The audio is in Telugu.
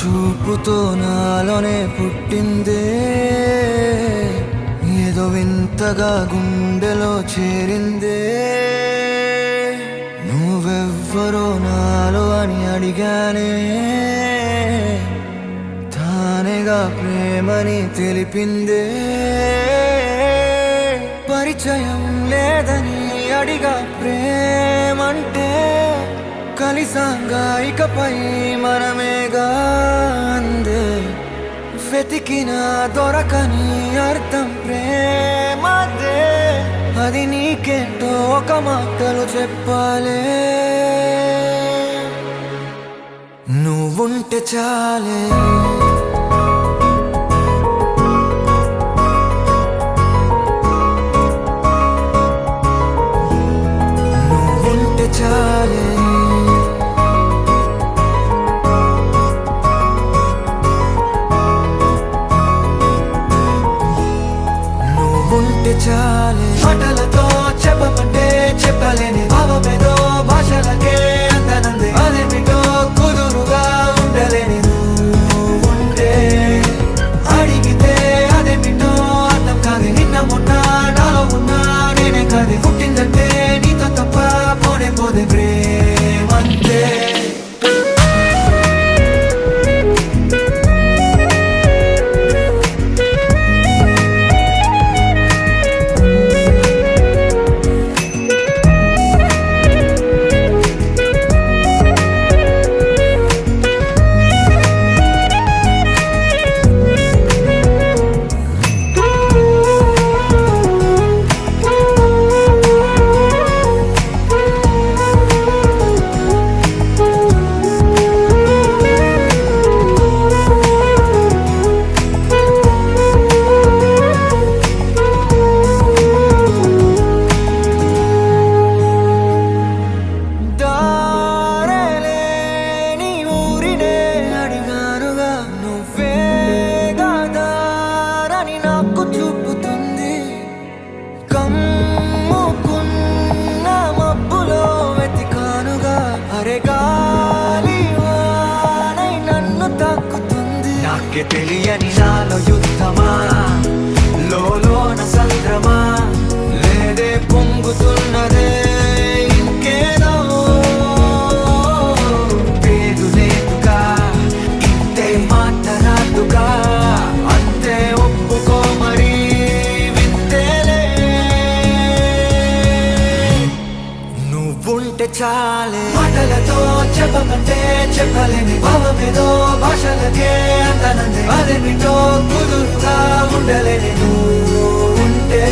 చూపుతో నాలోనే పుట్టిందే, ఏదో వింతగా గుండెలో చేరిందే. నువ్వెవ్వరో నాలో అని అడిగానే, తానేగా ప్రేమని తెలిపిందే. పరిచయం లేదని అడిగా ప్రేమంటే, కలిసాంగా ఇకపై మనమేగా అందే. వెతికిన దొరకని అర్థం ప్రేమదే, అది నీకేంటో ఒక మాటలు చెప్పాలే. నువ్వుంటే చాలే, నువ్వుంటే చాలే, నువ్వుంటే చాలే. మాటలతో చెప్పమంటే చెప్పలేని భావమేదో భాషలకే అందనందే. అదేమిటో కుదురుగా ఉండలేని నువ్వుంటే, అడిగితే అదేమిటో అర్థం కాదు. నిన్న మొన్న నాలో ఉన్నా నేనే కాదు. పుట్టిందంటే నీతో తప్ప పోనే పోదే ప్రేమంతే. నాకే తెలియని నాలో యుద్ధమా, లోన సంద్రమా, లేదే పొంగుతున్నదే ఇంకేదో. పేరు లేదుగా, ఇంతే మాట రాదుగా, అంతే ఒప్పుకో మరి వింతేలే. నువ్వుంటే చాలే, మాటలతో చెప్పమంటే చెప్పలేని భావమేదో భాషలకే అందనందే. అదేమిటో కుదురుగా ఉండలేని నువ్వుంటే